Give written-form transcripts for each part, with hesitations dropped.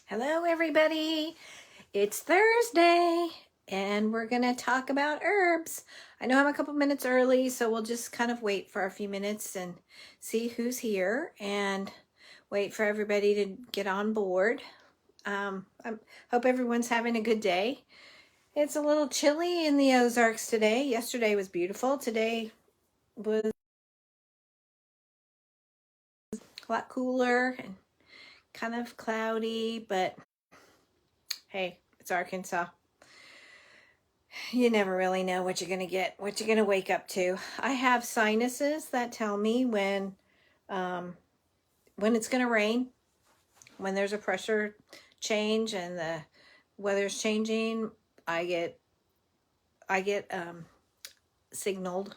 Hello, everybody. It's Thursday, and we're going to talk about herbs. I know I'm a couple minutes early, so we'll just kind of wait for a few minutes and see who's here and wait for everybody to get on board. I hope everyone's having a good day. It's a little chilly in the Ozarks today. Yesterday was beautiful. Today was a lot cooler and kind of cloudy, but hey, it's Arkansas. You never really know what you're going to get, what you're going to wake up to. I have sinuses that tell me when it's going to rain, when there's a pressure change and the weather's changing. I get signaled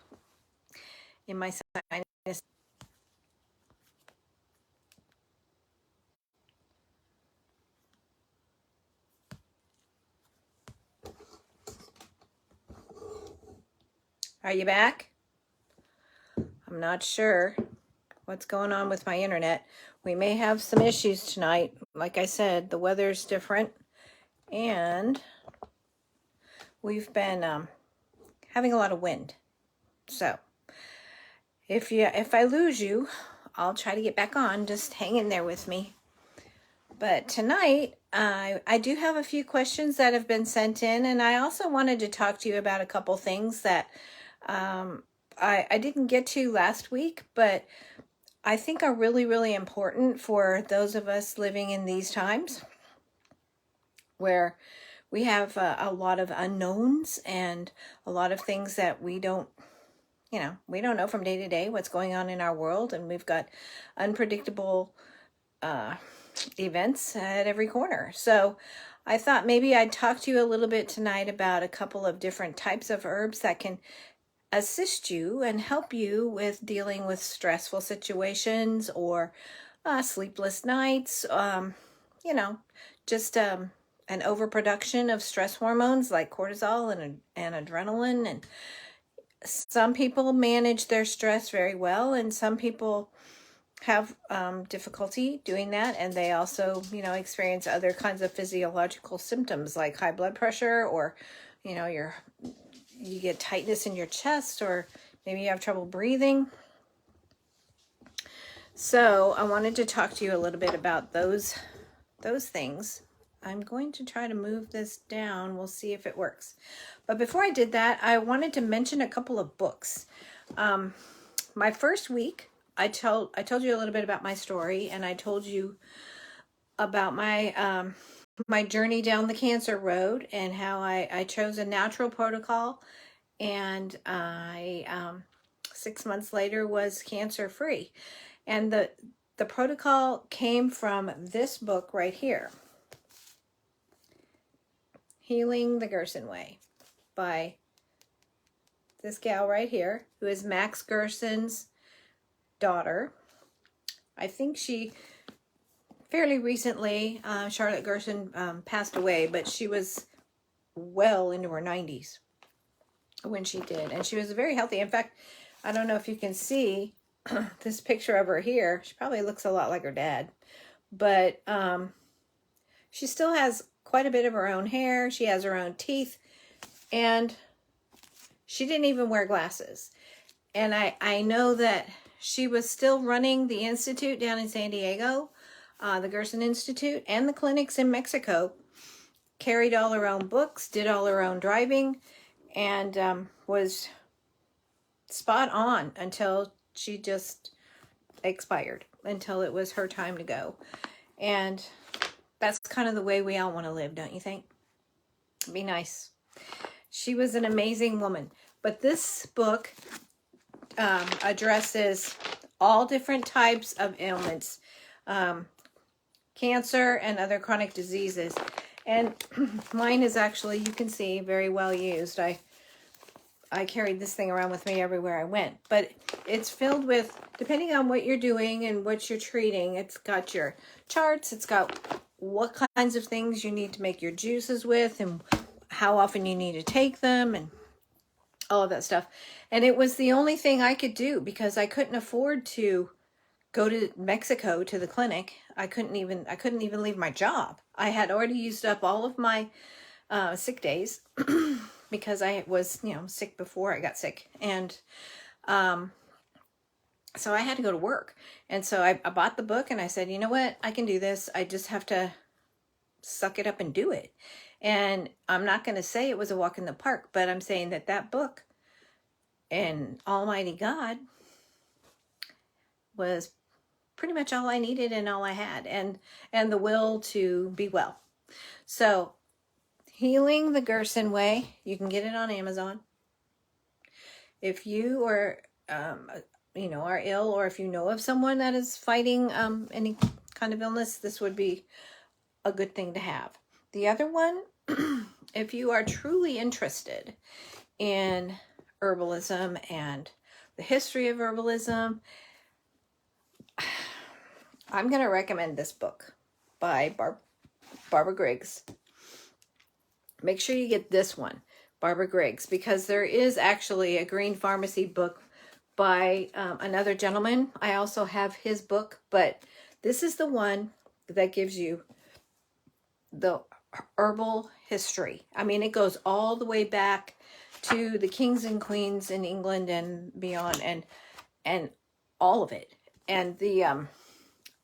in my sinus. Are you back? I'm not sure what's going on with my internet. We may have some issues tonight. Like I said, the weather's different, and we've been having a lot of wind. So if I lose you, I'll try to get back on. Just hang in there with me. But tonight, I do have a few questions that have been sent in, and I also wanted to talk to you about a couple things that I didn't get to last week, but I think are really, really important for those of us living in these times where we have a lot of unknowns and a lot of things that we don't know from day to day what's going on in our world, and we've got unpredictable events at every corner. So I thought maybe I'd talk to you a little bit tonight about a couple of different types of herbs that can assist you and help you with dealing with stressful situations or sleepless nights, just an overproduction of stress hormones like cortisol and adrenaline. And some people manage their stress very well, and some people have difficulty doing that, and they also experience other kinds of physiological symptoms like high blood pressure, or you get tightness in your chest, or maybe you have trouble breathing. So I wanted to talk to you a little bit about those things. I'm going to try to move this down. We'll see if it works. But before I did that, I wanted to mention a couple of books. My first week, I told you a little bit about my story, and I told you about my journey down the cancer road and how I chose a natural protocol, and I 6 months later was cancer free. And the protocol came from this book right here, Healing the Gerson Way, by this gal right here, who is Max Gerson's daughter. I think she fairly recently, Charlotte Gerson passed away, but she was well into her 90s when she did, and she was very healthy. In fact, I don't know if you can see this picture of her here. She probably looks a lot like her dad, but she still has quite a bit of her own hair. She has her own teeth, and she didn't even wear glasses. And I know that she was still running the institute down in San Diego, the Gerson Institute, and the clinics in Mexico, carried all her own books, did all her own driving, and was spot on until she just expired, until it was her time to go. And that's kind of the way we all want to live, don't you think? Be nice. She was an amazing woman. But this book addresses all different types of ailments, cancer and other chronic diseases. And mine is actually, you can see, very well used. I carried this thing around with me everywhere I went. But it's filled with, depending on what you're doing and what you're treating, it's got your charts, it's got what kinds of things you need to make your juices with, and how often you need to take them, and all of that stuff. And it was the only thing I could do because I couldn't afford to go to Mexico to the clinic. I couldn't even leave my job. I had already used up all of my sick days because I was, sick before I got sick. And so I had to go to work. And so I bought the book and I said, you know what? I can do this. I just have to suck it up and do it. And I'm not going to say it was a walk in the park, but I'm saying that book and Almighty God was pretty much all I needed and all I had, and the will to be well. So Healing the Gerson Way, you can get it on Amazon. If you are are ill, or if you know of someone that is fighting any kind of illness, this would be a good thing to have. The other one, if you are truly interested in herbalism and the history of herbalism, I'm going to recommend this book by Barbara Griggs. Make sure you get this one, Barbara Griggs, because there is actually a Green Pharmacy book by another gentleman. I also have his book, but this is the one that gives you the herbal history. I mean, it goes all the way back to the kings and queens in England and beyond, and all of it. And the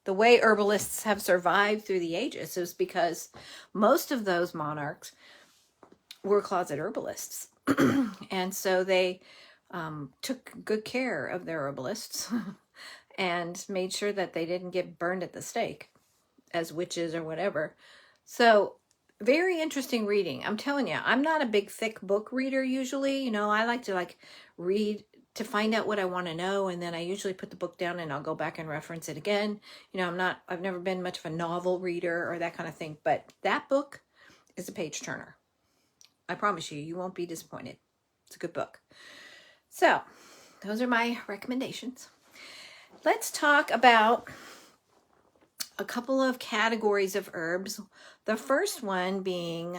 way herbalists have survived through the ages is because most of those monarchs were closet herbalists. And so they took good care of their herbalists and made sure that they didn't get burned at the stake as witches or whatever. So very interesting reading. I'm telling you, I'm not a big thick book reader usually. I like to read to find out what I want to know, and then I usually put the book down and I'll go back and reference it again. I've never been much of a novel reader or that kind of thing, but that book is a page turner. I promise you, you won't be disappointed. It's a good book. So those are my recommendations. Let's talk about a couple of categories of herbs. The first one being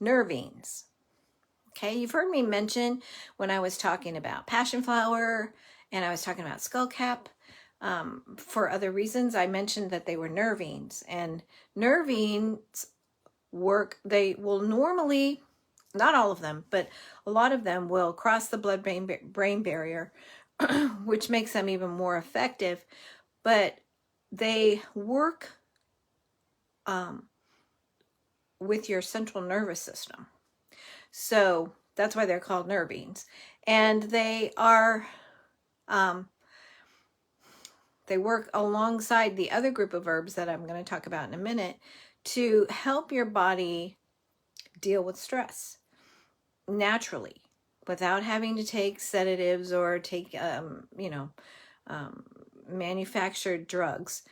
nervines. Okay, you've heard me mention when I was talking about passion flower and I was talking about skullcap. For other reasons, I mentioned that they were nervines. And nervines they will normally, not all of them, but a lot of them will cross the blood-brain barrier, which makes them even more effective. But they work with your central nervous system. So that's why they're called nervines. And they are, they work alongside the other group of herbs that I'm going to talk about in a minute to help your body deal with stress naturally without having to take sedatives or take, manufactured drugs.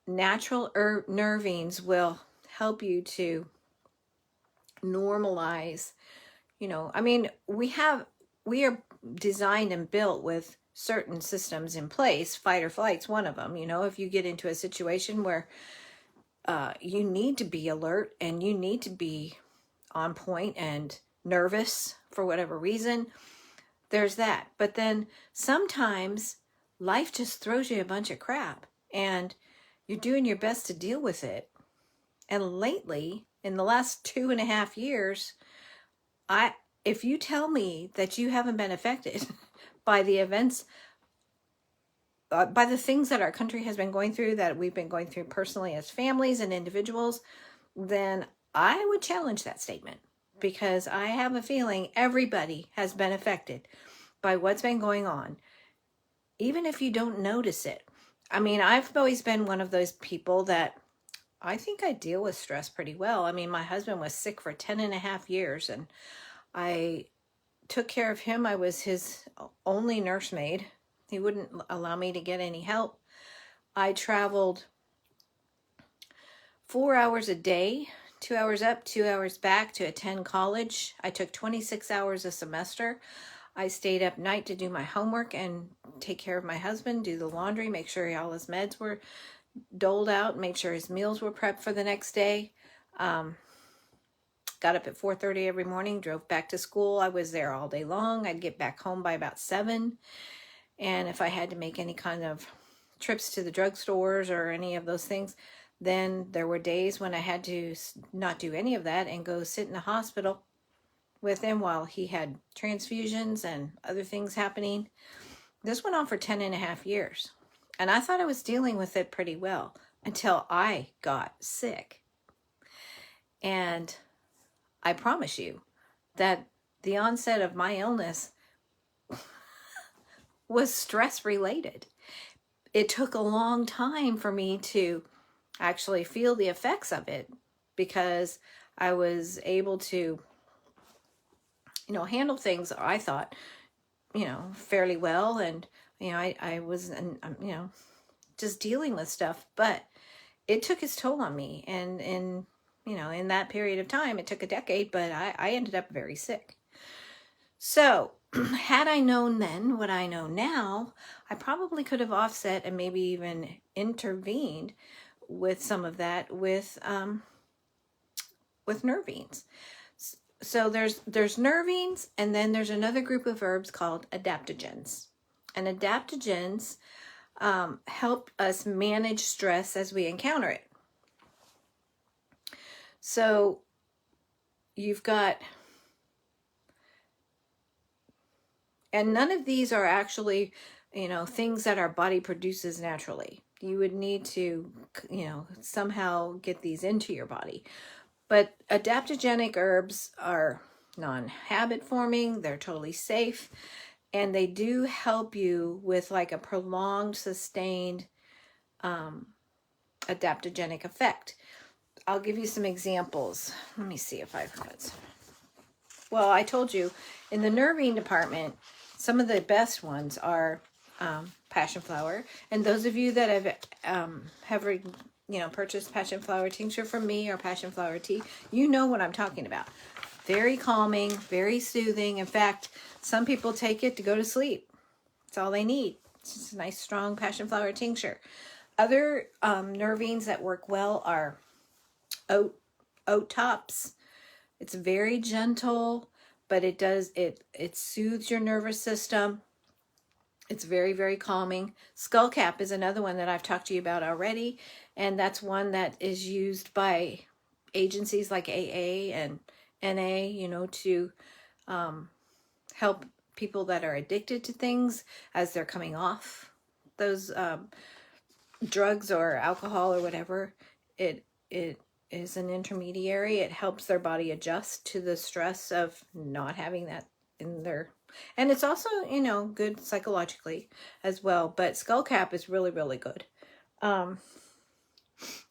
Natural nervines will help you to normalize, we are designed and built with certain systems in place. Fight or flight's one of them. If you get into a situation where you need to be alert and you need to be on point and nervous for whatever reason, there's that. But then sometimes life just throws you a bunch of crap and you're doing your best to deal with it. And lately, in the last 2.5 years, if you tell me that you haven't been affected by the events, by the things that our country has been going through, that we've been going through personally as families and individuals, then I would challenge that statement, because I have a feeling everybody has been affected by what's been going on, even if you don't notice it. I've always been one of those people that I think I deal with stress pretty well. My husband was sick for 10.5 years and I took care of him. I was his only nursemaid. He wouldn't allow me to get any help. I traveled 4 hours a day, 2 hours up, 2 hours back to attend college. I took 26 hours a semester. I stayed up night to do my homework and take care of my husband, do the laundry, make sure all his meds were doled out, make sure his meals were prepped for the next day. Got up at 4:30 every morning, drove back to school. I was there all day long. I'd get back home by about 7. And if I had to make any kind of trips to the drugstores or any of those things. Then there were days when I had to not do any of that and go sit in the hospital with him while he had transfusions and other things happening. This went on for 10.5 years. And I thought I was dealing with it pretty well until I got sick. And I promise you that the onset of my illness was stress related. It took a long time for me to actually feel the effects of it, because I was able to, handle things, I thought, fairly well. And, I was, just dealing with stuff, but it took its toll on me. And in that period of time, it took a decade, but I ended up very sick. So had I known then what I know now, I probably could have offset and maybe even intervened with some of that with nervines. So there's nervines, and then there's another group of herbs called adaptogens. And adaptogens help us manage stress as we encounter it. So you've got, and none of these are actually, things that our body produces naturally. You would need to, somehow get these into your body. But adaptogenic herbs are non-habit forming. They're totally safe. And they do help you with like a prolonged, sustained adaptogenic effect. I'll give you some examples. Let me see if I've got. Well, I told you in the nervine department, some of the best ones are passion flower. And those of you that have purchased passion flower tincture from me or passion flower tea, you know what I'm talking about. Very calming, very soothing. In fact, some people take it to go to sleep. That's all they need. It's just a nice, strong passion flower tincture. Other nervines that work well are oat tops. It's very gentle, but it soothes your nervous system. It's very, very calming. Skullcap is another one that I've talked to you about already, and that's one that is used by agencies like AA and NA, to help people that are addicted to things as they're coming off those drugs or alcohol or whatever. It is an intermediary. It helps their body adjust to the stress of not having that in their, and it's also, good psychologically as well. But skullcap is really, really good.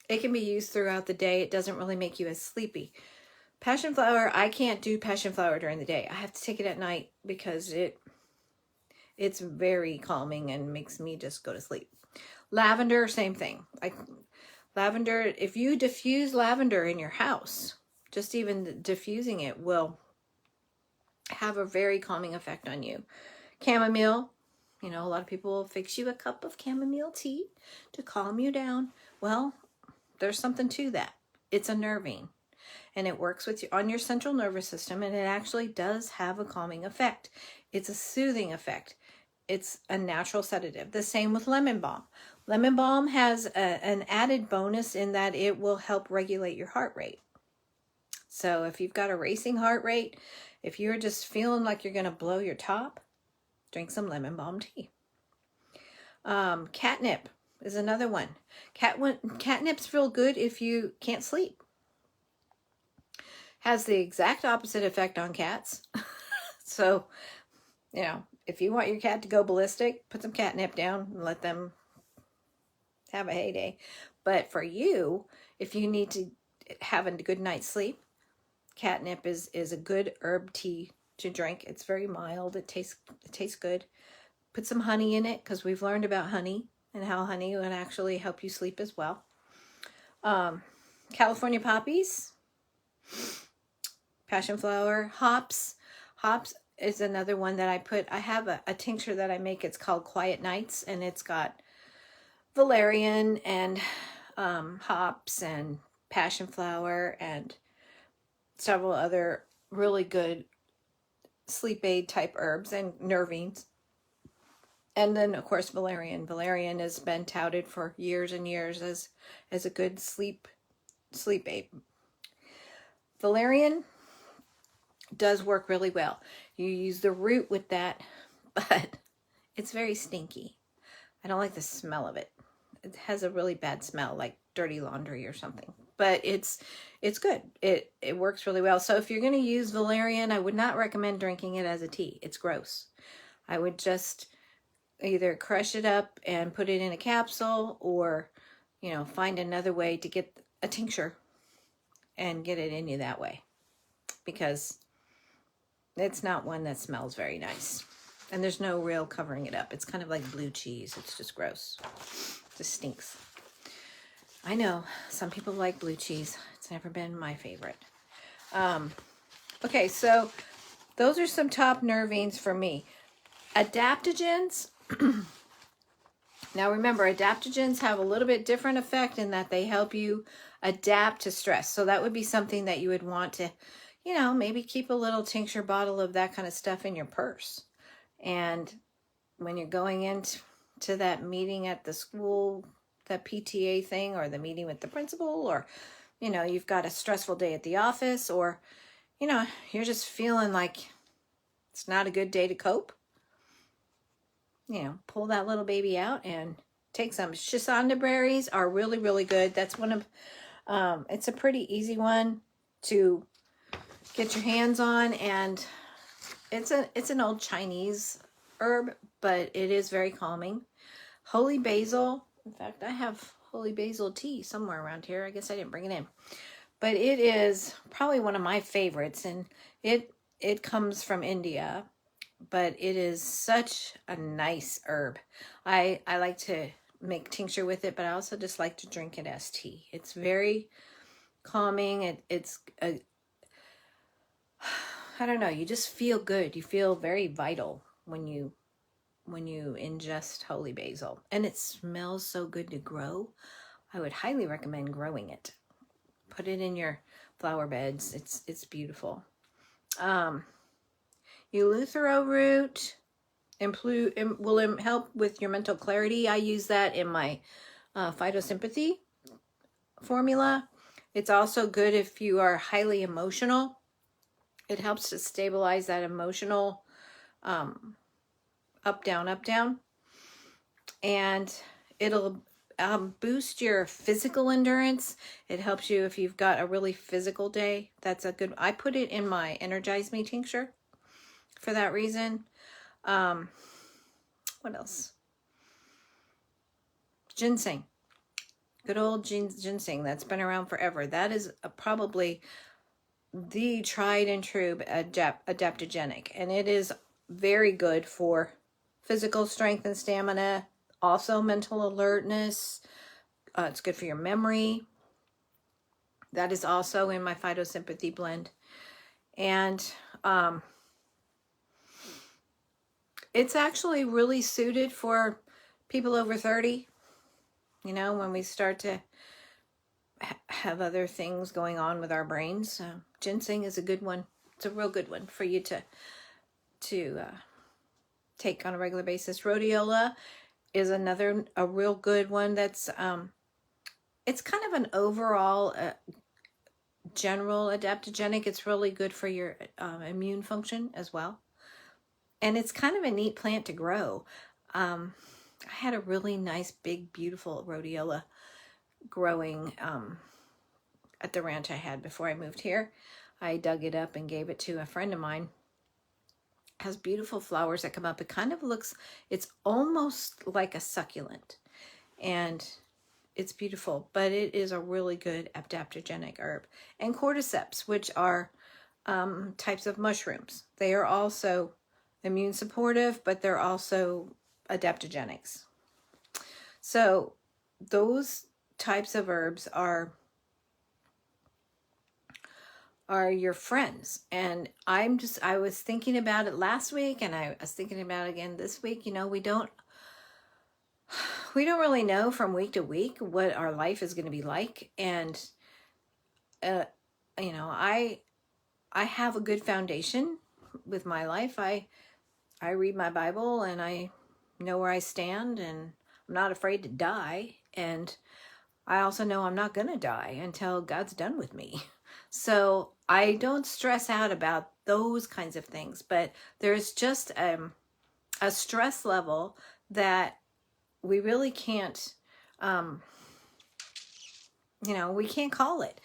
It can be used throughout the day. It doesn't really make you as sleepy. Passion flower, I can't do passion flower during the day. I have to take it at night because it's very calming and makes me just go to sleep. Lavender, same thing. Lavender, if you diffuse lavender in your house, just even diffusing it will have a very calming effect on you. Chamomile, a lot of people will fix you a cup of chamomile tea to calm you down. Well, there's something to that. It's a nervine, and it works on your central nervous system, and it actually does have a calming effect. It's a soothing effect. It's a natural sedative. The same with lemon balm. Lemon balm has an added bonus in that it will help regulate your heart rate. So if you've got a racing heart rate, if you're just feeling like you're going to blow your top, drink some lemon balm tea. Catnip is another one. Catnip's real good if you can't sleep. Has the exact opposite effect on cats. So, if you want your cat to go ballistic, put some catnip down and let them have a heyday. But for you, if you need to have a good night's sleep, catnip is a good herb tea to drink. It's very mild. It tastes good. Put some honey in it, because we've learned about honey and how honey would actually help you sleep as well. California poppies, passion flower, hops. Hops is another one that I have a tincture that I make. It's called Quiet Nights, and it's got valerian and hops and passion flower and several other really good sleep aid type herbs and nervines. And then, of course, valerian. Valerian has been touted for years and years as a good sleep aid. Valerian does work really well. You use the root with that, but it's very stinky. I don't like the smell of it. It has a really bad smell, like dirty laundry or something. But it's good. It works really well. So if you're going to use valerian, I would not recommend drinking it as a tea. It's gross. I would just either crush it up and put it in a capsule, or, you know, find another way to get a tincture and get it in you that way, because it's not one that smells very nice. And there's no real covering it up. It's kind of like blue cheese. It's just gross. It just stinks. I know some people like blue cheese. It's never been my favorite. Okay, so those are some top nervines for me. Adaptogens. Now remember, adaptogens have a little bit different effect in that they help you adapt to stress. So that would be something that you would want to, you know, maybe keep a little tincture bottle of that kind of stuff in your purse. And when you're going into that meeting at the school, that PTA thing, or the meeting with the principal, or, you know, you've got a stressful day at the office, or, you know, you're just feeling like it's not a good day to cope, you know, pull that little baby out and take some. Shisanda berries are really, really good. That's one of, it's a pretty easy one to get your hands on, and it's an old Chinese herb, but it is very calming. Holy basil. In fact, I have holy basil tea somewhere around here. I guess I didn't bring it in. But it is probably one of my favorites, and it comes from India, but it is such a nice herb. I like to make tincture with it, but I also just like to drink it as tea. It's very calming. It's I don't know, you just feel good. You feel very vital when you ingest holy basil. And it smells so good to grow. I would highly recommend growing it. Put it in your flower beds. It's beautiful. Eleuthero root will help with your mental clarity. I use that in my phytosympathy formula. It's also good if you are highly emotional. It helps to stabilize that emotional up, down. And it'll boost your physical endurance. It helps you if you've got a really physical day. That's a good, I put it in my Energize Me tincture for that reason. What else? Ginseng. Good old ginseng that's been around forever. That is probably the tried and true adaptogenic, and it is very good for physical strength and stamina, also mental alertness. It's good for your memory. That is also in my phytosympathy blend. And it's actually really suited for people over 30, you know, when we start to have other things going on with our brains. Ginseng is a good one. It's a real good one for you to take on a regular basis. Rhodiola is a real good one. That's it's kind of an overall general adaptogenic. It's really good for your immune function as well, and it's kind of a neat plant to grow. I had a really nice, big, beautiful rhodiola growing at the ranch I had before I moved here. I dug it up and gave it to a friend of mine. It has beautiful flowers that come up. It kind of looks, it's almost like a succulent, and it's beautiful, but it is a really good adaptogenic herb. And cordyceps, which are types of mushrooms. They are also immune supportive, but they're also adaptogenics. So those types of herbs are your friends. And I was thinking about it last week, and I was thinking about it again this week. You know, we don't really know from week to week what our life is going to be like. And you know, I have a good foundation with my life. I read my Bible, and I know where I stand, and I'm not afraid to die. And I also know I'm not going to die until God's done with me. So I don't stress out about those kinds of things, but there's just a stress level that we really can't, we can't call it.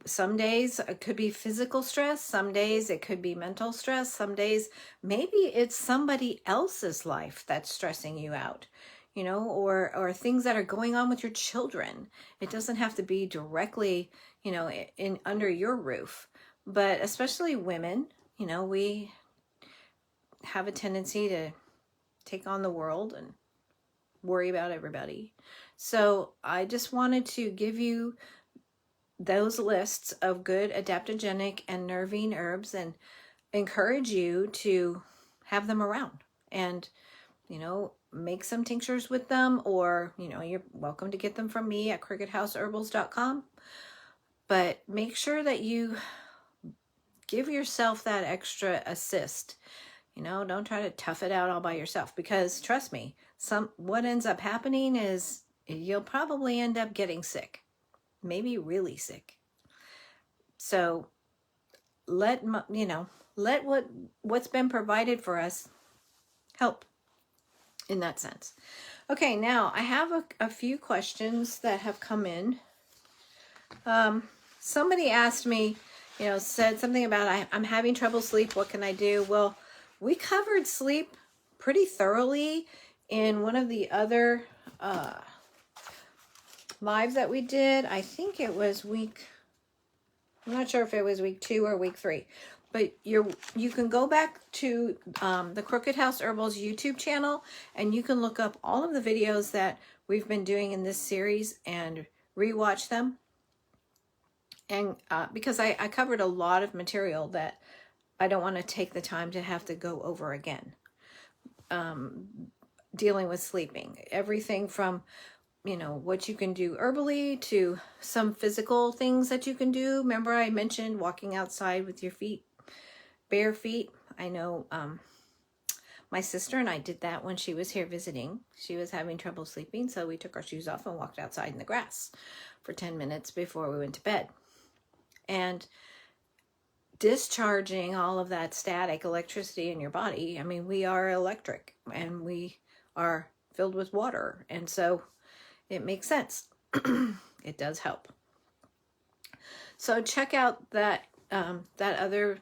Some days it could be physical stress. Some days it could be mental stress. Some days maybe it's somebody else's life that's stressing you out, or things that are going on with your children. It doesn't have to be directly, in under your roof, but especially women, we have a tendency to take on the world and worry about everybody. So I just wanted to give you those lists of good adaptogenic and nervine herbs and encourage you to have them around and, make some tinctures with them, or, you're welcome to get them from me at crookedhouseherbals.com. But make sure that you give yourself that extra assist. Don't try to tough it out all by yourself, because trust me, what ends up happening is you'll probably end up getting sick. Maybe really sick. So let what's been provided for us help in that sense. Okay, now I have a few questions that have come in. Somebody asked me, said something about I'm having trouble sleep. What can I do? Well, we covered sleep pretty thoroughly in one of the other lives that we did. I think it was I'm not sure if it was week 2 or week 3, but you can go back to the Crooked House Herbals YouTube channel, and you can look up all of the videos that we've been doing in this series and rewatch them. And because I covered a lot of material that I don't want to take the time to have to go over again. Dealing with sleeping, everything from what you can do herbally to some physical things that you can do. Remember I mentioned walking outside with your feet, bare feet. I know my sister and I did that when she was here visiting. She was having trouble sleeping, so we took our shoes off and walked outside in the grass for 10 minutes before we went to bed. And discharging all of that static electricity in your body. I mean, we are electric and we are filled with water. And so it makes sense. It does help. So check out that other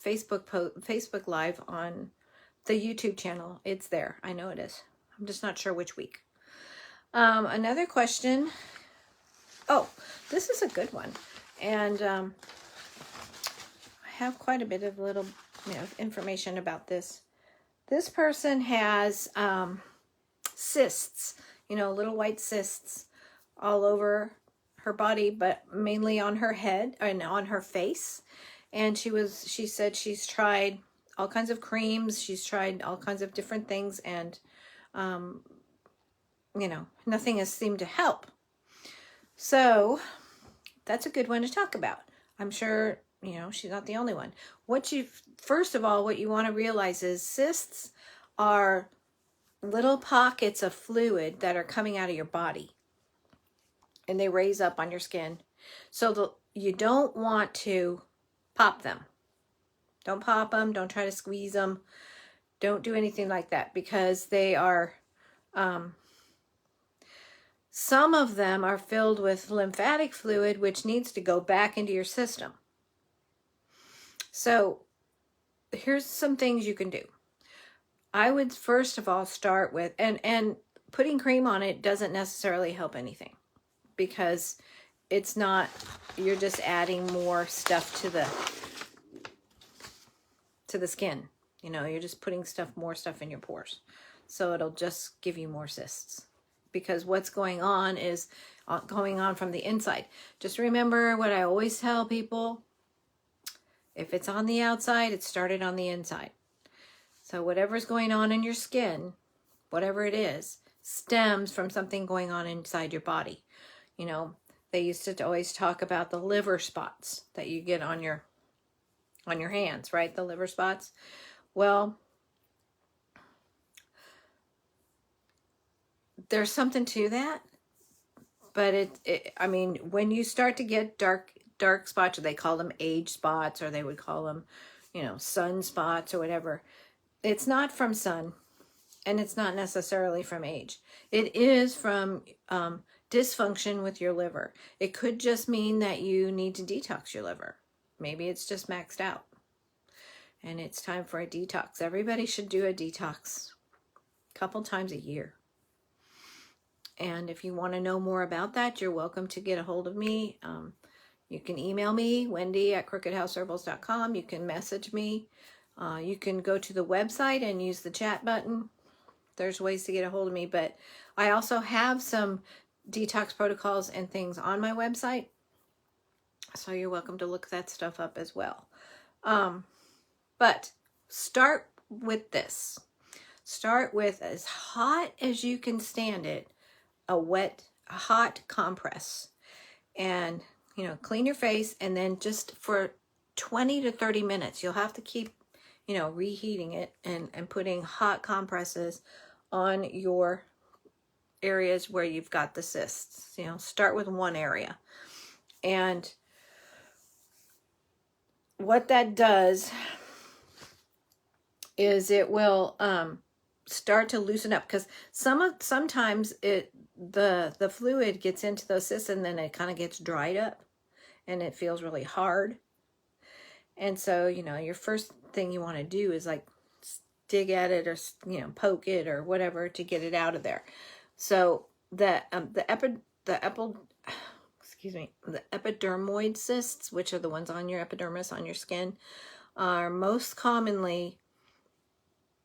Facebook Live on the YouTube channel. It's there. I know it is. I'm just not sure which week. Another question. Oh, this is a good one. And I have quite a bit of little information about this. This person has cysts, little white cysts all over her body, but mainly on her head and on her face. And she said she's tried all kinds of creams. She's tried all kinds of different things, and, nothing has seemed to help. So that's a good one to talk about. I'm sure, she's not the only one. First of all, what you want to realize is cysts are little pockets of fluid that are coming out of your body, and they raise up on your skin. So you don't want to pop them. Don't pop them. Don't try to squeeze them. Don't do anything like that, because they are, some of them are filled with lymphatic fluid, which needs to go back into your system. So here's some things you can do. I would first of all start with, and putting cream on it doesn't necessarily help anything, because it's not, you're just adding more stuff to the skin. You're just putting more stuff in your pores. So it'll just give you more cysts, because what's going on is going on from the inside. Just remember what I always tell people. If it's on the outside, it started on the inside. So whatever's going on in your skin, whatever it is, stems from something going on inside your body. They used to always talk about the liver spots that you get on your hands, right? The liver spots. Well, there's something to that, but I mean, when you start to get dark spots, or they call them age spots, or they would call them, you know, sun spots or whatever, it's not from sun, and it's not necessarily from age. It is from dysfunction with your liver. It could just mean that you need to detox your liver. Maybe it's just maxed out and it's time for a detox. Everybody should do a detox a couple times a year. And if you want to know more about that, you're welcome to get a hold of me. You can email me, wendy@crookedhouseherbals.com. You can message me. You can go to the website and use the chat button. There's ways to get a hold of me, but I also have some detox protocols and things on my website, so you're welcome to look that stuff up as well. But start with this. Start with, as hot as you can stand it, a hot compress, and you know, clean your face, and then just for 20 to 30 minutes, you'll have to keep, you know, reheating it and putting hot compresses on your areas where you've got the cysts. You know, start with one area. And what that does is it will start to loosen up, because sometimes the fluid gets into those cysts, and then it kind of gets dried up and it feels really hard. And so, you know, your first thing you want to do is like dig at it, or, you know, poke it or whatever to get it out of there. So the epidermoid cysts, which are the ones on your epidermis, on your skin, are most commonly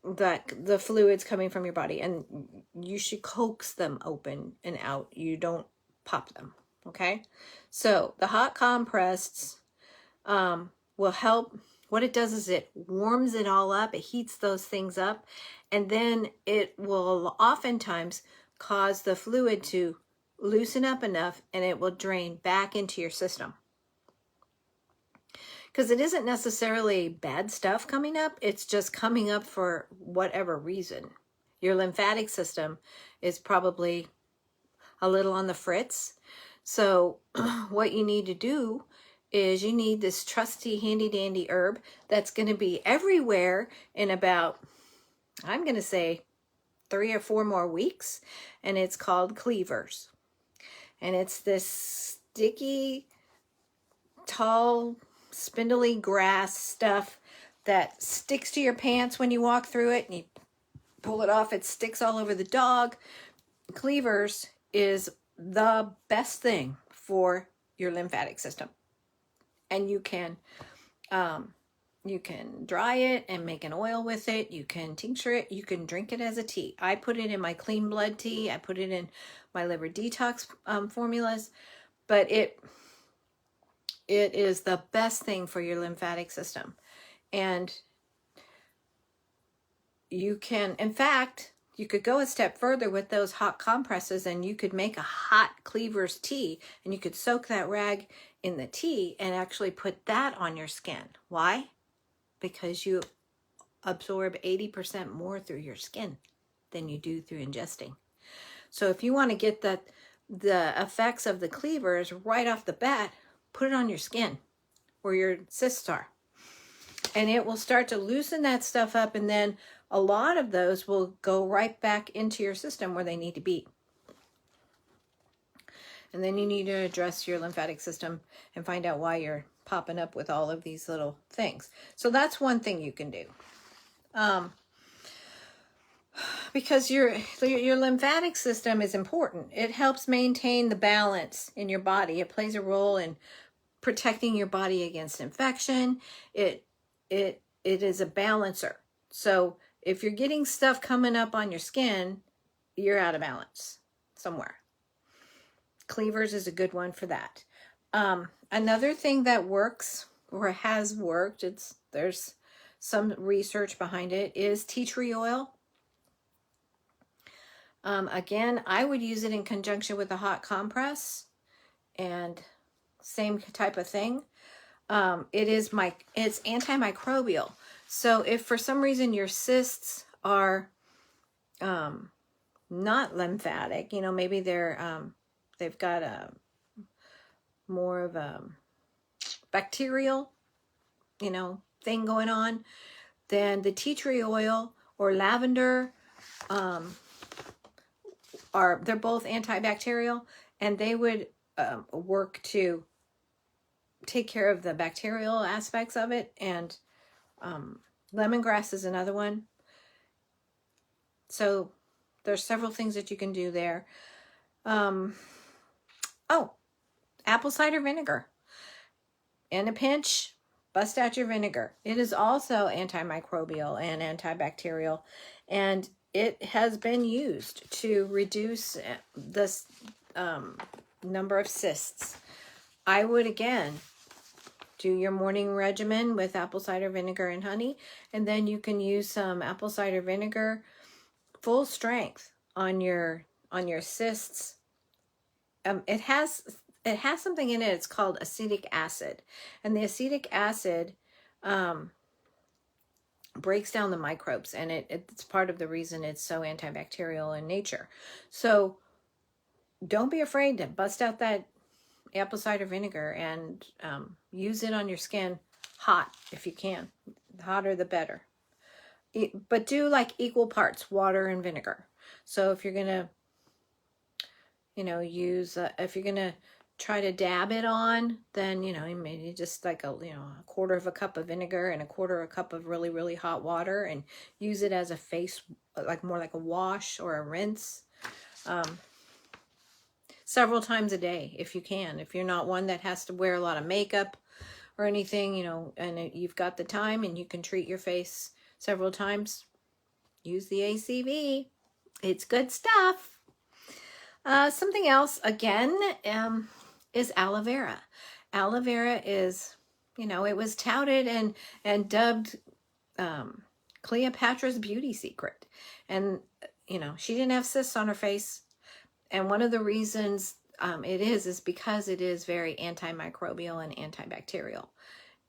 the fluids coming from your body, and you should coax them open and out. You don't pop them. Okay. So the hot compress will help. What it does is it warms it all up. It heats those things up, and then it will oftentimes cause the fluid to loosen up enough, and it will drain back into your system. Because it isn't necessarily bad stuff coming up. It's just coming up for whatever reason. Your lymphatic system is probably a little on the fritz. So what you need to do is you need this trusty handy dandy herb that's going to be everywhere in about, I'm going to say, 3 or 4 more weeks. And it's called cleavers. And it's this sticky, tall, spindly grass stuff that sticks to your pants when you walk through it, and you pull it off, it sticks all over the dog. Cleavers is the best thing for your lymphatic system. And you can dry it and make an oil with it. You can tincture it. You can drink it as a tea. I put it in my clean blood tea. I put it in my liver detox formulas. But it is the best thing for your lymphatic system. And you can, in fact, you could go a step further with those hot compresses, and you could make a hot cleavers tea, and you could soak that rag in the tea and actually put that on your skin. Why? Because you absorb 80% more through your skin than you do through ingesting. So if you want to get the effects of the cleavers right off the bat, put it on your skin where your cysts are. And it will start to loosen that stuff up, and then a lot of those will go right back into your system where they need to be. And then you need to address your lymphatic system and find out why you're popping up with all of these little things. So that's one thing you can do. Because your lymphatic system is important. It helps maintain the balance in your body. It plays a role in protecting your body against infection. It is a balancer. So if you're getting stuff coming up on your skin, you're out of balance somewhere. Cleavers is a good one for that. Another thing that works, or has worked, there's some research behind it, is tea tree oil. Again, I would use it in conjunction with a hot compress, and same type of thing. It's antimicrobial. So if for some reason your cysts are not lymphatic. You know, maybe they've got a more of a bacterial, you know, thing going on, then the tea tree oil or lavender they're both antibacterial, and they would work to take care of the bacterial aspects of it. And lemongrass is another one. So there's several things that you can do there. Oh, apple cider vinegar. In a pinch, bust out your vinegar. It is also antimicrobial and antibacterial, and it has been used to reduce this number of cysts. I would, again, do your morning regimen with apple cider vinegar and honey, and then you can use some apple cider vinegar full strength on your cysts. It has something in it. It's called acetic acid, and the acetic acid breaks down the microbes, and it's part of the reason it's so antibacterial in nature. So don't be afraid to bust out that apple cider vinegar and use it on your skin hot if you can. The hotter the better. But do like equal parts water and vinegar. So if you're gonna, you know, use if you're gonna try to dab it on, then, you know, maybe just like a quarter of a cup of vinegar and a quarter of a cup of really, really hot water, and use it as a face, like more like a wash or a rinse, several times a day if you can. If you're not one that has to wear a lot of makeup or anything, you know, and you've got the time and you can treat your face several times, use the ACV. It's good stuff. Something else, again, is aloe vera. Aloe vera is, you know, it was touted and dubbed Cleopatra's beauty secret. And, you know, she didn't have cysts on her face. And one of the reasons it is because it is very antimicrobial and antibacterial.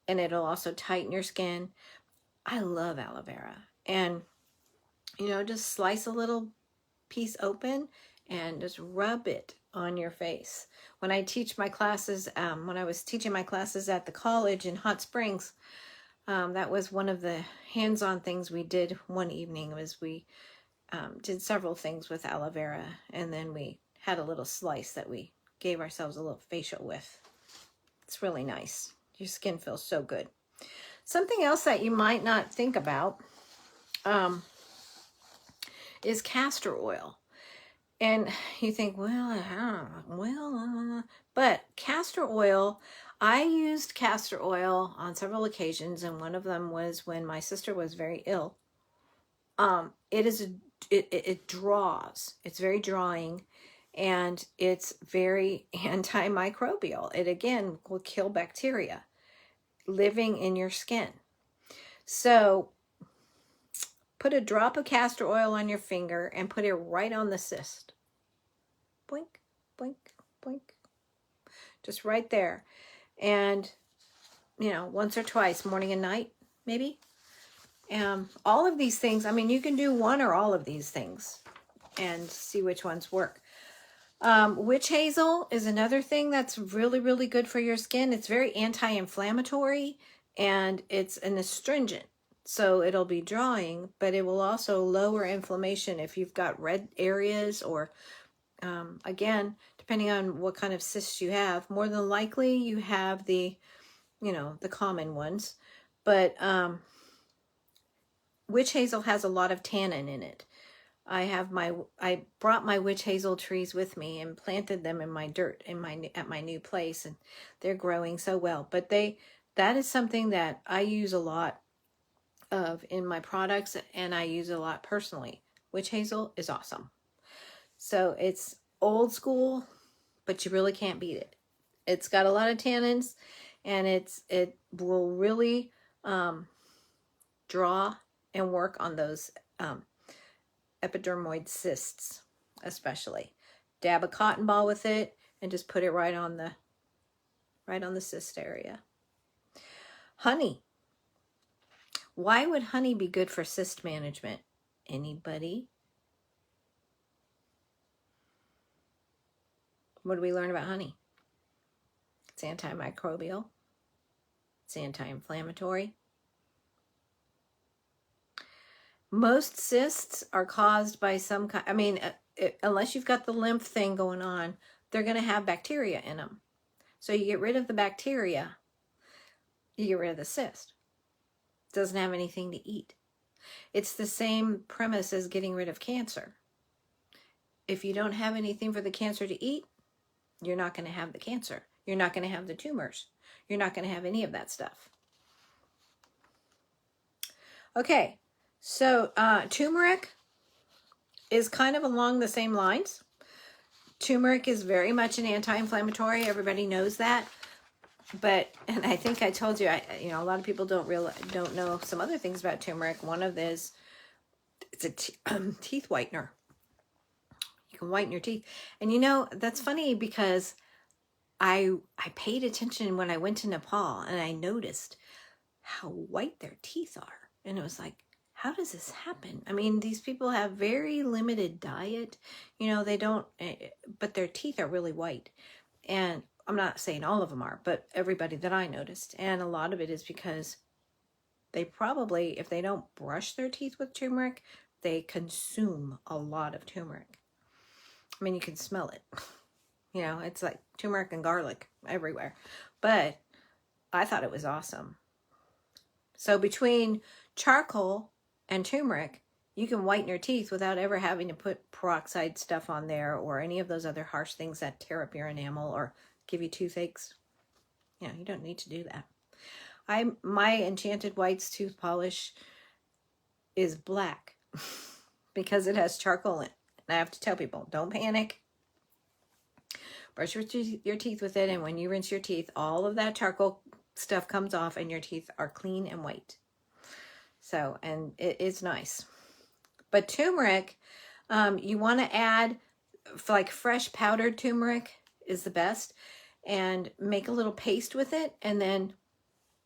And it'll also tighten your skin. I love aloe vera. And, you know, just slice a little piece open and just rub it on your face. When I teach my classes, when I was teaching my classes at the college in Hot Springs, that was one of the hands-on things we did one evening. Was we did several things with aloe vera, and then we had a little slice that we gave ourselves a little facial with. It's really nice. Your skin feels so good. Something else that you might not think about is castor oil. And you think, but castor oil, I used castor oil on several occasions, and one of them was when my sister was very ill. It draws. It's very drawing, and it's very antimicrobial. It, again, will kill bacteria living in your skin. So put a drop of castor oil on your finger and put it right on the cyst. Blink, blink, blink. Just right there. And, you know, once or twice, morning and night, maybe. All of these things, I mean, you can do one or all of these things and see which ones work. Witch hazel is another thing that's really, really good for your skin. It's very anti-inflammatory, and it's an astringent. So it'll be drawing, but it will also lower inflammation if you've got red areas, or, again, depending on what kind of cysts you have. More than likely you have the, you know, the common ones. But witch hazel has a lot of tannin in it. I brought my witch hazel trees with me and planted them in my dirt at my new place, and they're growing so well. But that is something that I use a lot of in my products, and I use a lot personally. Witch hazel is awesome. So it's old school, but you really can't beat it. It's got a lot of tannins, and it will really draw and work on those epidermoid cysts, especially. Dab a cotton ball with it and just put it right on the cyst area. Honey. Why would honey be good for cyst management? Anybody? What do we learn about honey? It's antimicrobial. It's anti-inflammatory. Most cysts are caused by some kind, I mean, unless you've got the lymph thing going on, they're going to have bacteria in them. So you get rid of the bacteria, you get rid of the cyst. It doesn't have anything to eat. It's the same premise as getting rid of cancer. If you don't have anything for the cancer to eat, you're not going to have the cancer. You're not going to have the tumors. You're not going to have any of that stuff. Okay, so turmeric is kind of along the same lines. Turmeric is very much an anti-inflammatory. Everybody knows that. But, and I think I told you, a lot of people don't know some other things about turmeric. One of this, it's a teeth whitener. You can whiten your teeth. And that's funny because I paid attention when I went to Nepal, and I noticed how white their teeth are. And it was like, how does this happen? I mean, these people have very limited diet. They don't, but their teeth are really white. And I'm not saying all of them are, but everybody that I noticed. And a lot of it is because they probably, if they don't brush their teeth with turmeric, they consume a lot of turmeric. I mean, you can smell it. It's like turmeric and garlic everywhere. But I thought it was awesome. So between charcoal and turmeric, you can whiten your teeth without ever having to put peroxide stuff on there or any of those other harsh things that tear up your enamel or give you toothaches. You don't need to do that. My Enchanted White's tooth polish is black because it has charcoal in it. And I have to tell people, don't panic. Brush your teeth with it, and when you rinse your teeth, all of that charcoal stuff comes off and your teeth are clean and white. So, and it is nice. But turmeric, you want to add, like fresh powdered turmeric is the best, and make a little paste with it. And then,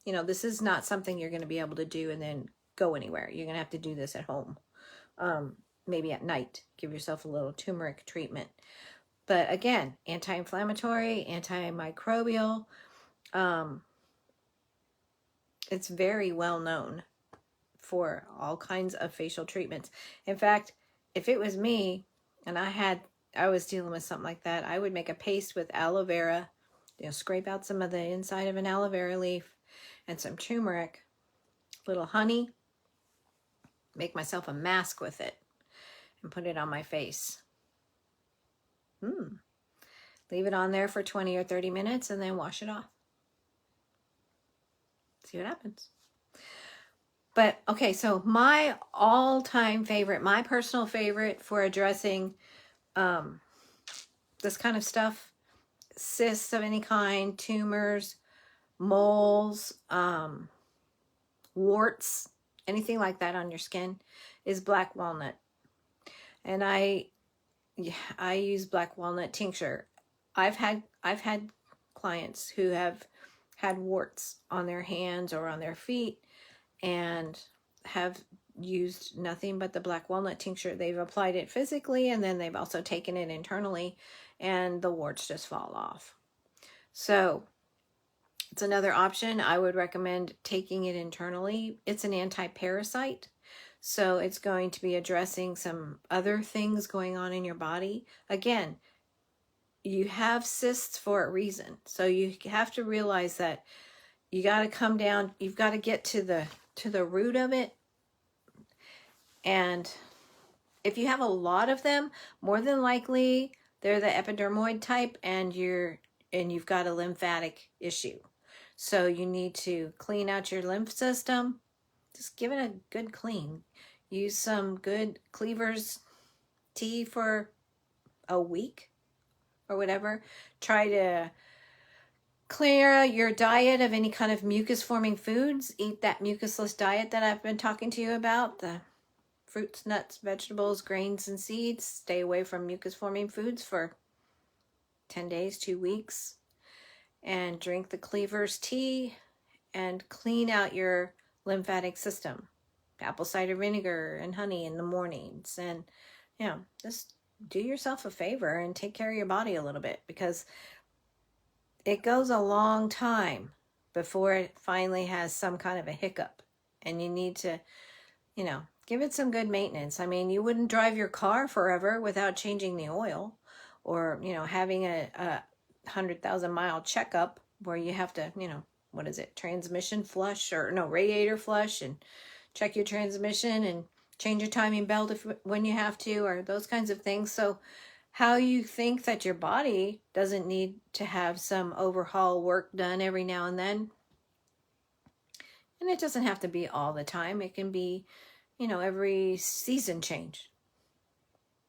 this is not something you're going to be able to do and then go anywhere. You're going to have to do this at home. Maybe at night, give yourself a little turmeric treatment. But again, anti-inflammatory, antimicrobial. It's very well known for all kinds of facial treatments. In fact, if it was me and I was dealing with something like that, I would make a paste with aloe vera, scrape out some of the inside of an aloe vera leaf and some turmeric, a little honey, make myself a mask with it and put it on my face. Leave it on there for 20 or 30 minutes and then wash it off. See what happens. But, okay, so my all-time favorite, my personal favorite for addressing this kind of stuff, cysts of any kind, tumors, moles, warts, anything like that on your skin, is black walnut. And I use black walnut tincture. I've had clients who have had warts on their hands or on their feet and have used nothing but the black walnut tincture. They've applied it physically, and then they've also taken it internally, and the warts just fall off. So it's another option. I would recommend taking it internally. It's an anti-parasite, so it's going to be addressing some other things going on in your body. Again, you have cysts for a reason. So you have to realize that you got to come down, you've got to get to the root of it. And if you have a lot of them, more than likely they're the epidermoid type, and you've got a lymphatic issue. So you need to clean out your lymph system. Just give it a good clean. Use some good Cleaver's tea for a week or whatever. Try to clear your diet of any kind of mucus forming foods. Eat that mucusless diet that I've been talking to you about. The fruits, nuts, vegetables, grains, and seeds. Stay away from mucus forming foods for 10 days, 2 weeks. And drink the Cleaver's tea and clean out your lymphatic system. Apple cider vinegar and honey in the mornings. And, just do yourself a favor and take care of your body a little bit, because it goes a long time before it finally has some kind of a hiccup, and you need to, you know, give it some good maintenance. I mean, you wouldn't drive your car forever without changing the oil, or, you know, having a 100,000-mile checkup where you have to, you know, what is it, transmission flush, or no, radiator flush, and check your transmission and change your timing belt when you have to, or those kinds of things. So how you think that your body doesn't need to have some overhaul work done every now and then. And it doesn't have to be all the time. It can be, you know, every season change.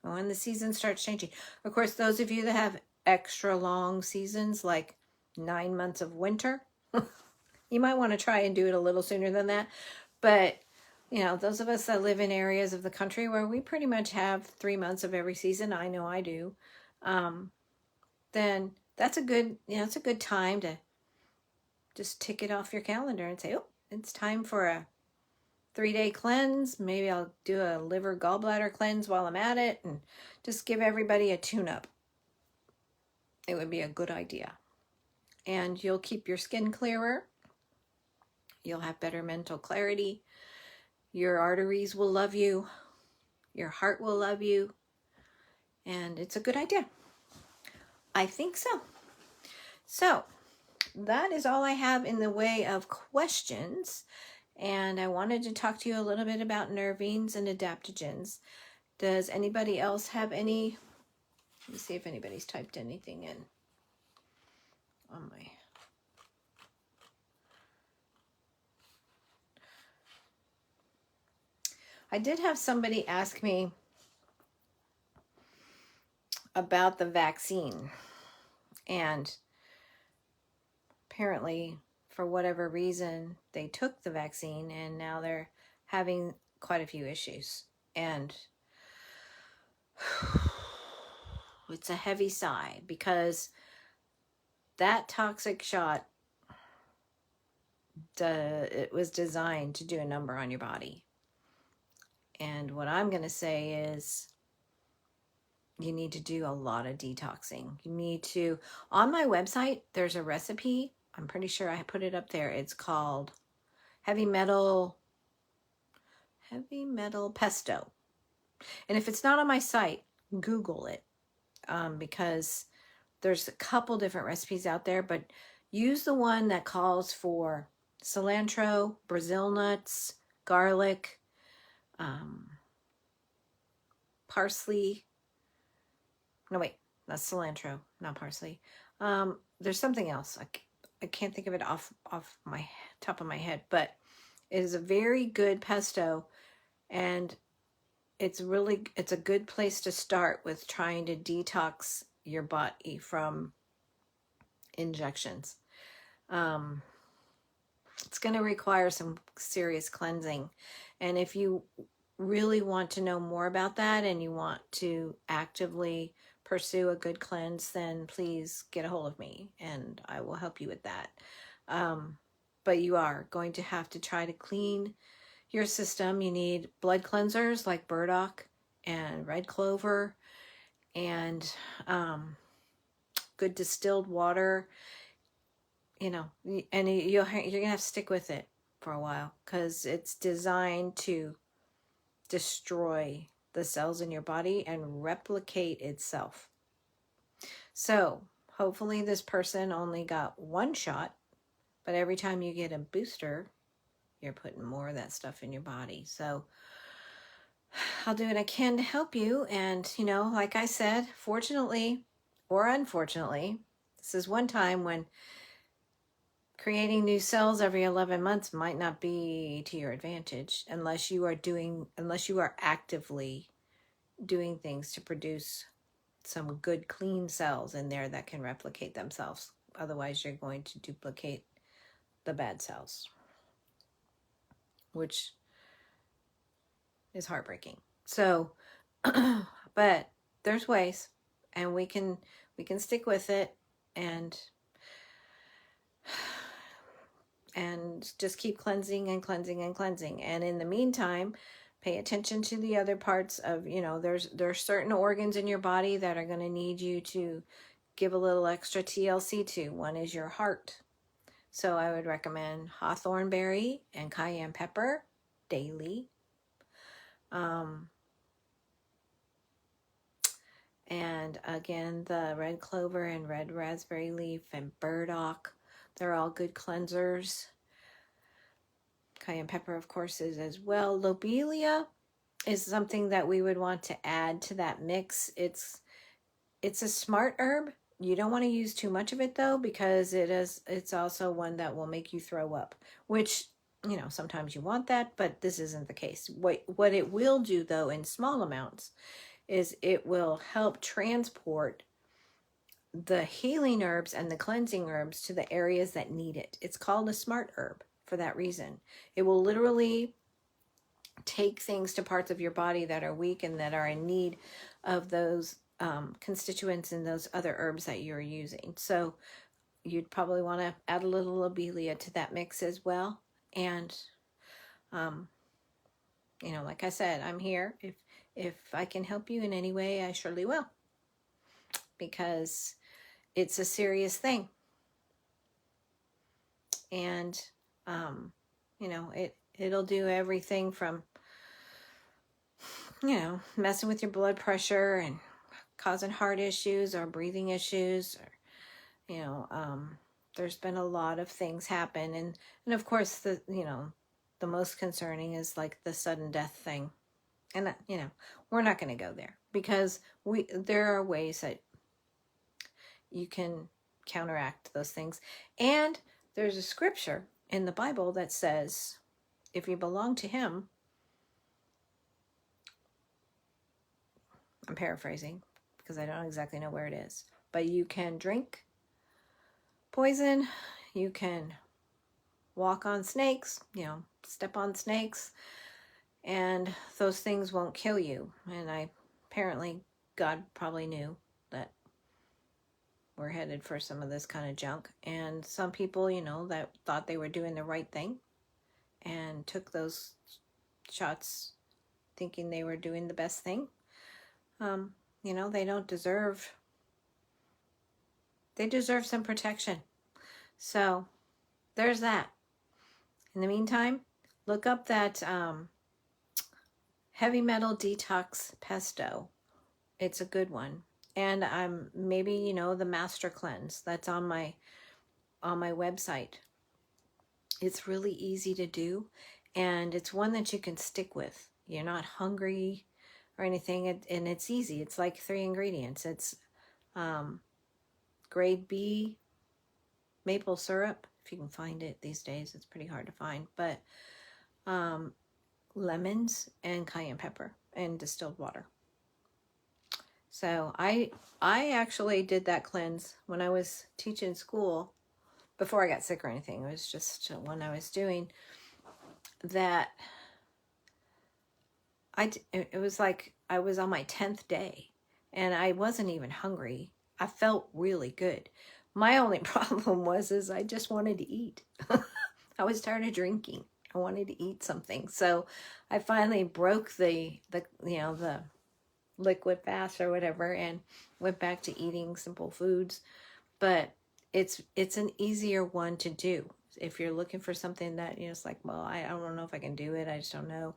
When the season starts changing. Of course, those of you that have extra long seasons, like 9 months of winter, you might want to try and do it a little sooner than that. But, you know, those of us that live in areas of the country where we pretty much have 3 months of every season, I know I do, then that's a good, you know, it's a good time to just tick it off your calendar and say, oh, it's time for a 3-day cleanse. Maybe I'll do a liver gallbladder cleanse while I'm at it, and just give everybody a tune-up. It would be a good idea. And you'll keep your skin clearer. You'll have better mental clarity. Your arteries will love you. Your heart will love you. And it's a good idea. I think so. So that is all I have in the way of questions. And I wanted to talk to you a little bit about nervines and adaptogens. Does anybody else have any? Let me see if anybody's typed anything in on my... I did have somebody ask me about the vaccine, and apparently for whatever reason they took the vaccine, and now they're having quite a few issues, and it's a heavy sigh, because that toxic shot, it was designed to do a number on your body. And what I'm going to say is, you need to do a lot of detoxing. You need to, on my website, there's a recipe. I'm pretty sure I put it up there. It's called heavy metal pesto. And if it's not on my site, Google it, because there's a couple different recipes out there, but use the one that calls for cilantro, Brazil nuts, garlic, parsley. No, wait, that's cilantro, not parsley. There's something else. I can't think of it off my top of my head, but it is a very good pesto, and it's a good place to start with trying to detox your body from injections. It's going to require some serious cleansing. And if you really want to know more about that, and you want to actively pursue a good cleanse, then please get a hold of me and I will help you with that. But you are going to have to try to clean your system. You need blood cleansers like burdock and red clover, and good distilled water, you know, and you're gonna have to stick with it for a while, because it's designed to destroy the cells in your body and replicate itself. So hopefully this person only got one shot, but every time you get a booster, you're putting more of that stuff in your body. So I'll do what I can to help you. And, you know, like I said, fortunately or unfortunately, this is one time when creating new cells every 11 months might not be to your advantage, unless you are actively doing things to produce some good clean cells in there that can replicate themselves. Otherwise, you're going to duplicate the bad cells, which is heartbreaking. So, but there's ways, and we can stick with it, and just keep cleansing and cleansing and cleansing. And in the meantime, Pay attention to the other parts of, there's certain organs in your body that are going to need you to give a little extra TLC to. One is your heart. So I would recommend hawthorn berry and cayenne pepper daily. And again, the red clover and red raspberry leaf and burdock, they're all good cleansers. Cayenne pepper, of course, is as well. Lobelia is something that we would want to add to that mix. It's a smart herb. You don't want to use too much of it though, because it's also one that will make you throw up, which, sometimes you want that, but this isn't the case. What it will do though in small amounts is it will help transport the healing herbs and the cleansing herbs to the areas that need it. It's called a smart herb for that reason. It will literally take things to parts of your body that are weak and that are in need of those constituents in those other herbs that you're using. So you'd probably want to add a little lobelia to that mix as well. And, like I said, I'm here. If I can help you in any way, I surely will. Because it's a serious thing. And, it'll do everything from, messing with your blood pressure and causing heart issues or breathing issues. Or, there's been a lot of things happen. And of course, the most concerning is like the sudden death thing. And, we're not going to go there because there are ways that you can counteract those things. And there's a scripture in the Bible that says, if you belong to him, I'm paraphrasing because I don't exactly know where it is, but you can drink poison, you can walk on snakes, step on snakes, and those things won't kill you. And apparently God probably knew that we're headed for some of this kind of junk. And some people, that thought they were doing the right thing and took those shots thinking they were doing the best thing. They don't deserve, they deserve some protection. So there's that. In the meantime, look up that heavy metal detox pesto. It's a good one. And maybe, the master cleanse that's on my website. It's really easy to do, and it's one that you can stick with. You're not hungry or anything, and it's easy. It's like 3 ingredients. It's grade B maple syrup, if you can find it these days. It's pretty hard to find, but lemons and cayenne pepper and distilled water. So I actually did that cleanse when I was teaching school, before I got sick or anything. It was just when I was doing that. It was like I was on my 10th day and I wasn't even hungry. I felt really good. My only problem was I just wanted to eat. I was tired of drinking. I wanted to eat something. So I finally broke the liquid fast or whatever and went back to eating simple foods. But it's an easier one to do. If you're looking for something that, it's like, well, I don't know if I can do it. I just don't know.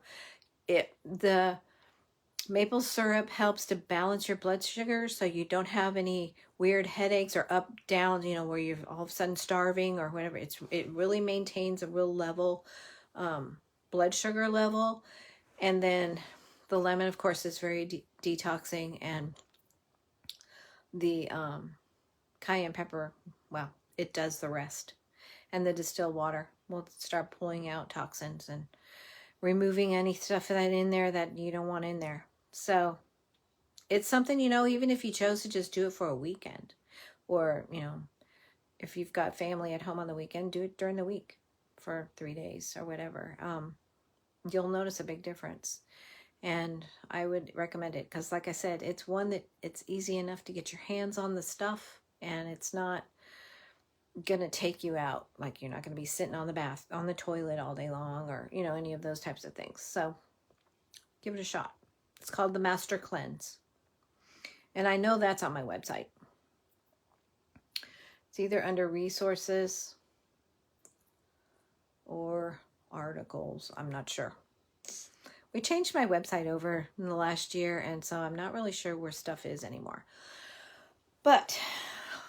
The maple syrup helps to balance your blood sugar so you don't have any weird headaches or up, down, where you're all of a sudden starving or whatever. It really maintains a real level blood sugar level. And then the lemon, of course, is very detoxing, and the cayenne pepper, well, it does the rest. And the distilled water will start pulling out toxins and removing any stuff that in there that you don't want in there. So it's something, even if you chose to just do it for a weekend, or, if you've got family at home on the weekend, do it during the week for 3 days or whatever. You'll notice a big difference. And I would recommend it because, like I said, it's one that it's easy enough to get your hands on the stuff, and it's not going to take you out. Like, you're not going to be sitting on the toilet all day long, or, any of those types of things. So give it a shot. It's called the Master Cleanse. And I know that's on my website. It's either under resources or articles. I'm not sure. We changed my website over in the last year, and so I'm not really sure where stuff is anymore. But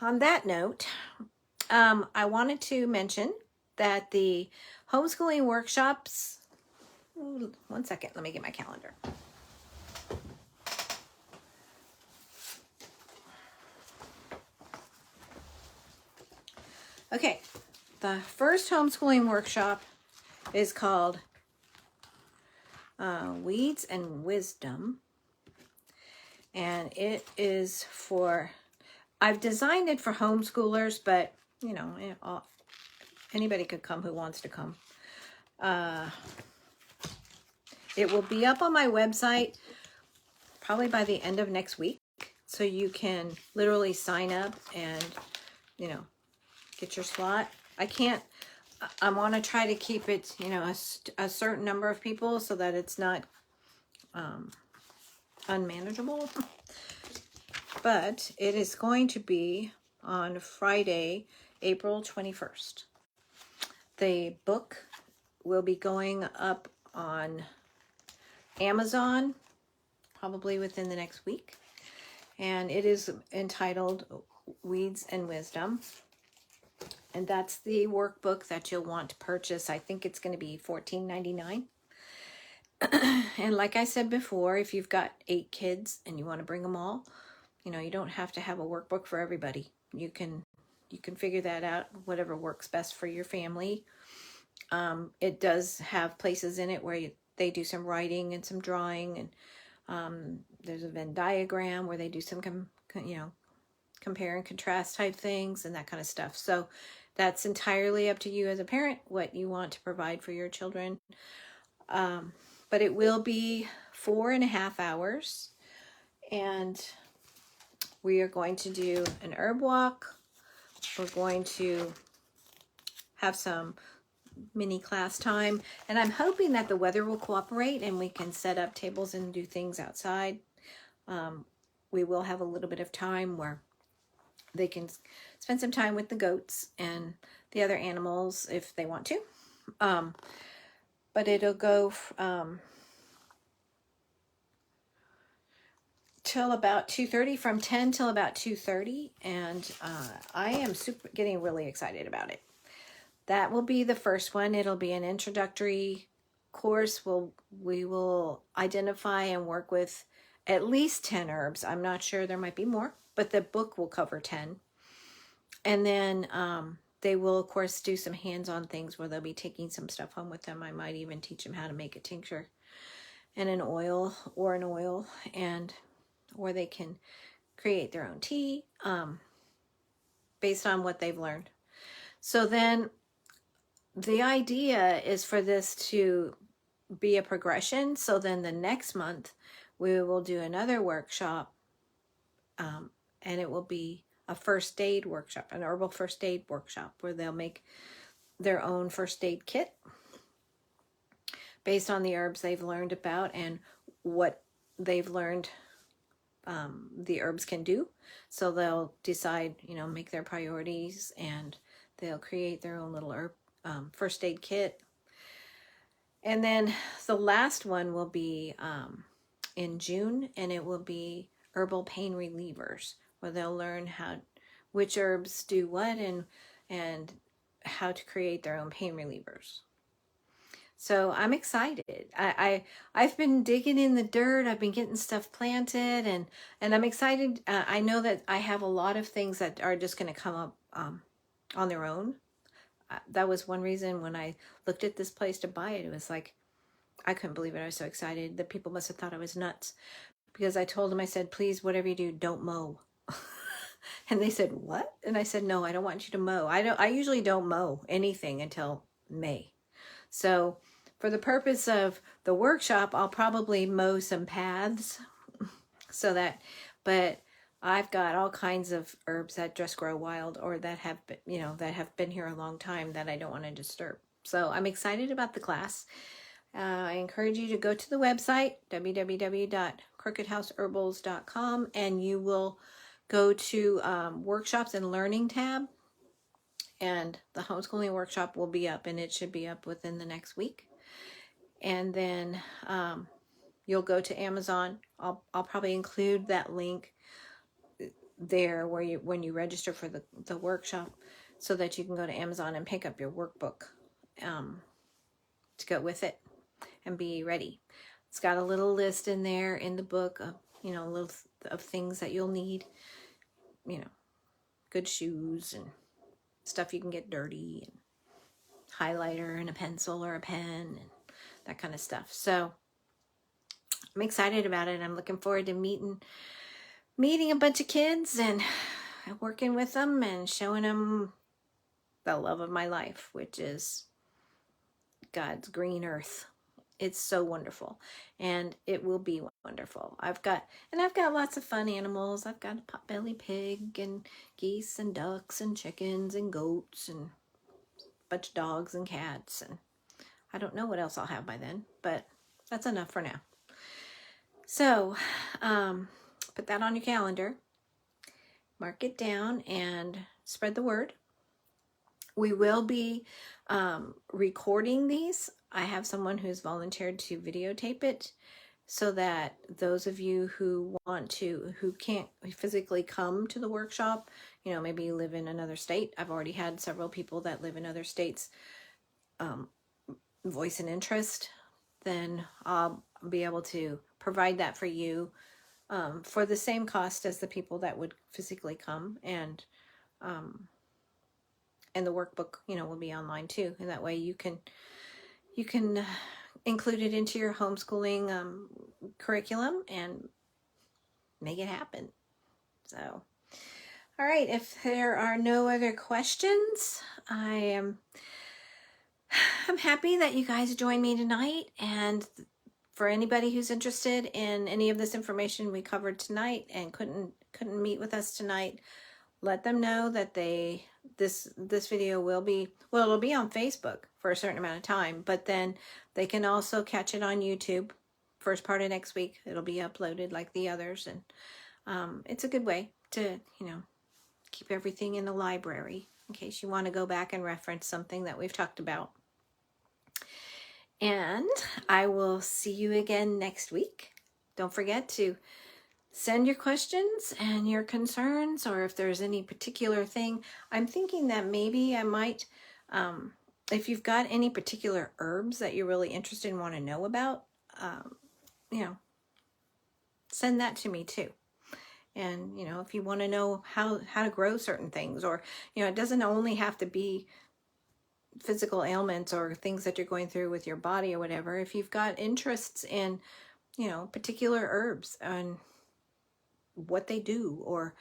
on that note, I wanted to mention that the homeschooling workshops, one second, let me get my calendar. Okay, the first homeschooling workshop is called Weeds and Wisdom, and it is for, I've designed it for homeschoolers, but you know, anybody could come who wants to come. It will be up on my website probably by the end of next week, so you can literally sign up and, you know, get your slot. I want to try to keep it, you know, a certain number of people so that it's not unmanageable. But it is going to be on Friday, April 21st. The book will be going up on Amazon probably within the next week. And it is entitled Weeds and Wisdom. And that's the workbook that you'll want to purchase. I think it's going to be $14.99. And like I said before, if you've got 8 kids and you want to bring them all, you know, you don't have to have a workbook for everybody. You can figure that out, whatever works best for your family. It does have places in it where they do some writing and some drawing, and there's a Venn diagram where they do some compare and contrast type things and that kind of stuff. So that's entirely up to you as a parent, what you want to provide for your children. But it will be 4.5 hours, and we are going to do an herb walk. We're going to have some mini class time, and I'm hoping that the weather will cooperate and we can set up tables and do things outside. We will have a little bit of time where they can spend some time with the goats and the other animals if they want to. But it'll go till about 2:30, from 10 till about 2:30, and I am getting really excited about it. That will be the first one. It'll be an introductory course. We will identify and work with at least 10 herbs. I'm not sure, there might be more, but the book will cover 10. And then they will, of course, do some hands-on things where they'll be taking some stuff home with them. I might even teach them how to make a tincture and an oil, and or they can create their own tea based on what they've learned. So then the idea is for this to be a progression. So then the next month we will do another workshop, and it will be a first aid workshop, an herbal first aid workshop, where they'll make their own first aid kit based on the herbs they've learned about and what they've learned the herbs can do. So they'll decide, make their priorities, and they'll create their own little herb first aid kit. And then the last one will be in June, and it will be herbal pain relievers, where they'll learn which herbs do what and how to create their own pain relievers. So I'm excited. I've been digging in the dirt. I've been getting stuff planted, and I'm excited. I know that I have a lot of things that are just going to come up on their own. That was one reason when I looked at this place to buy it. It was like, I couldn't believe it. I was so excited. The people must have thought I was nuts, because I told them, I said, please, whatever you do, don't mow. And they said, what? And I said, no, I don't want you to mow. I usually don't mow anything until May. So for the purpose of the workshop, I'll probably mow some paths but I've got all kinds of herbs that just grow wild, or that have been, that have been here a long time, that I don't want to disturb. So I'm excited about the class. I encourage you to go to the website, www.crookedhouseherbals.com, and you will go to workshops and learning tab, and the homeschooling workshop will be up, and it should be up within the next week. And then you'll go to Amazon. I'll probably include that link there where when you register for the workshop, so that you can go to Amazon and pick up your workbook to go with it and be ready. It's got a little list in there in the book of, little of things that you'll need, good shoes and stuff you can get dirty, and highlighter and a pencil or a pen and that kind of stuff. So I'm excited about it. I'm looking forward to meeting a bunch of kids and working with them and showing them the love of my life, which is God's green earth. It's so wonderful, and it will be wonderful. I've got lots of fun animals. I've got a potbelly pig and geese and ducks and chickens and goats and a bunch of dogs and cats, and I don't know what else I'll have by then, but that's enough for now. So put that on your calendar, mark it down, and spread the word. We will be recording these. I have someone who's volunteered to videotape it, so that those of you who can't physically come to the workshop, maybe you live in another state. I've already had several people that live in other states voice an interest. Then I'll be able to provide that for you for the same cost as the people that would physically come, and the workbook, will be online too, and that way you can include it into your homeschooling curriculum and make it happen. So, all right, if there are no other questions, I'm happy that you guys joined me tonight. And for anybody who's interested in any of this information we covered tonight and couldn't meet with us tonight, let them know that this video will be, it'll be on Facebook for a certain amount of time, but then they can also catch it on YouTube. First part of next week, it'll be uploaded like the others, and it's a good way to, keep everything in the library in case you want to go back and reference something that we've talked about. And I will see you again next week. Don't forget to send your questions and your concerns, or if there's any particular thing. I'm thinking that maybe I might, if you've got any particular herbs that you're really interested and want to know about, send that to me too. And, if you want to know how to grow certain things, or, it doesn't only have to be physical ailments or things that you're going through with your body or whatever. If you've got interests in, particular herbs and what they do, or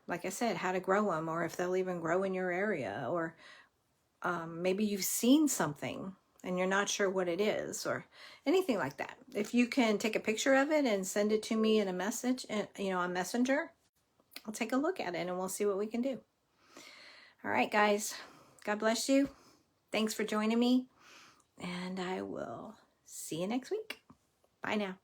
like I said, how to grow them, or if they'll even grow in your area, or maybe you've seen something and you're not sure what it is, or anything like that. If you can take a picture of it and send it to me in a message, on Messenger, I'll take a look at it and we'll see what we can do. All right, guys, God bless you. Thanks for joining me, and I will see you next week. Bye now.